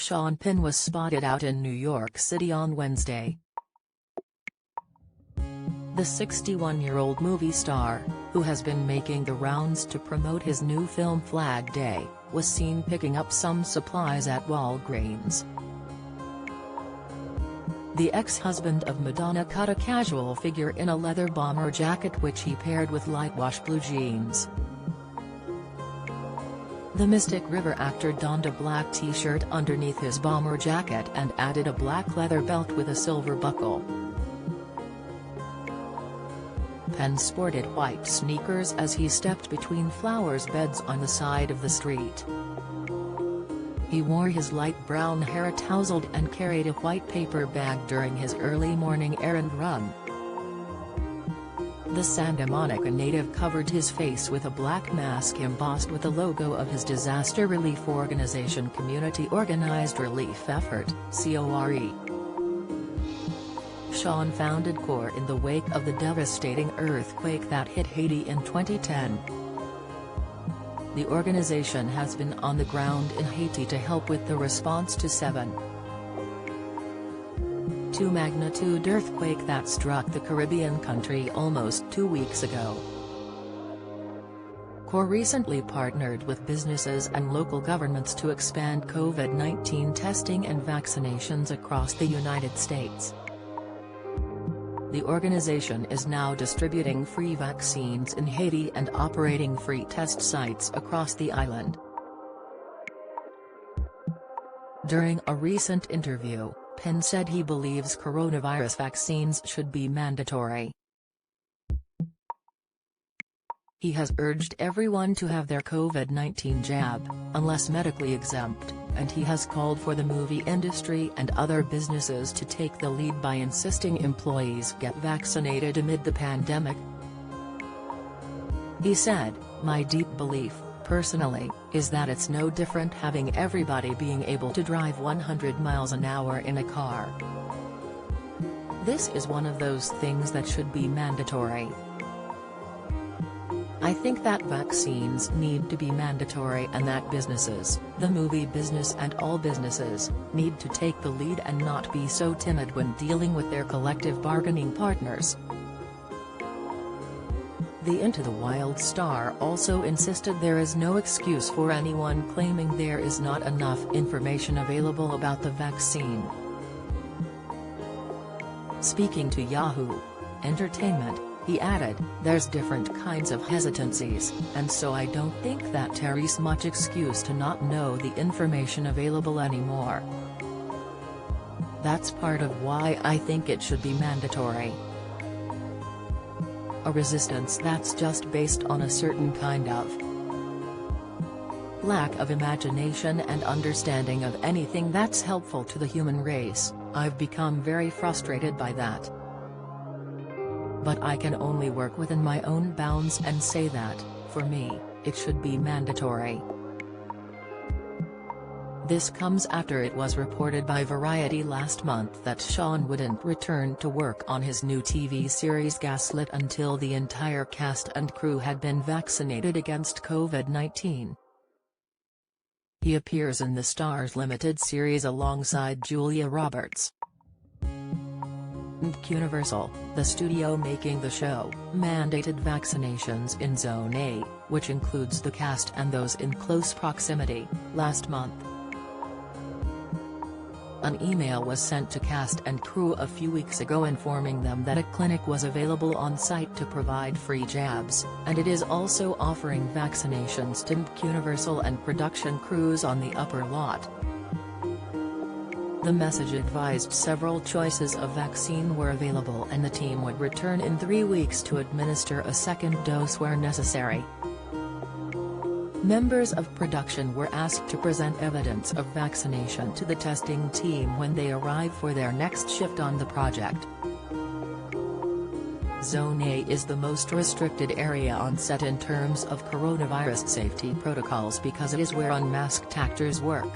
Sean Penn was spotted out in New York City on Wednesday. The 61-year-old movie star, who has been making the rounds to promote his new film Flag Day, was seen picking up some supplies at Walgreens. The ex-husband of Madonna cut a casual figure in a leather bomber jacket which he paired with light-wash blue jeans. The Mystic River actor donned a black t-shirt underneath his bomber jacket and added a black leather belt with a silver buckle. Penn sported white sneakers as he stepped between flowers beds on the side of the street. He wore his light brown hair tousled and carried a white paper bag during his early morning errand run. The Santa Monica native covered his face with a black mask embossed with the logo of his disaster relief organization Community Organized Relief Effort, CORE. Sean founded CORE in the wake of the devastating earthquake that hit Haiti in 2010. The organization has been on the ground in Haiti to help with the response to 7.2 magnitude earthquake that struck the Caribbean country almost 2 weeks ago. CORE recently partnered with businesses and local governments to expand COVID-19 testing and vaccinations across the United States. The organization is now distributing free vaccines in Haiti and operating free test sites across the island. During a recent interview, Penn said he believes coronavirus vaccines should be mandatory. He has urged everyone to have their COVID-19 jab, unless medically exempt, and he has called for the movie industry and other businesses to take the lead by insisting employees get vaccinated amid the pandemic. He said, "My deep belief, personally, is that it's no different having everybody being able to drive 100 miles an hour in a car. This is one of those things that should be mandatory. I think that vaccines need to be mandatory and that businesses, the movie business and all businesses, need to take the lead and not be so timid when dealing with their collective bargaining partners." The Into the Wild star also insisted there is no excuse for anyone claiming there is not enough information available about the vaccine. Speaking to Yahoo Entertainment, he added, "There's different kinds of hesitancies, and so I don't think that there's much excuse to not know the information available anymore. That's part of why I think it should be mandatory. A resistance that's just based on a certain kind of lack of imagination and understanding of anything that's helpful to the human race. I've become very frustrated by that. But I can only work within my own bounds and say that, for me, it should be mandatory." This comes after it was reported by Variety last month that Sean wouldn't return to work on his new TV series Gaslit until the entire cast and crew had been vaccinated against COVID-19. He appears in the Starz limited series alongside Julia Roberts. Universal, the studio making the show, mandated vaccinations in Zone A, which includes the cast and those in close proximity, last month. An email was sent to cast and crew a few weeks ago informing them that a clinic was available on site to provide free jabs, and it is also offering vaccinations to Universal and production crews on the upper lot. The message advised several choices of vaccine were available and the team would return in 3 weeks to administer a second dose where necessary. Members of production were asked to present evidence of vaccination to the testing team when they arrive for their next shift on the project. Zone A is the most restricted area on set in terms of coronavirus safety protocols because it is where unmasked actors work.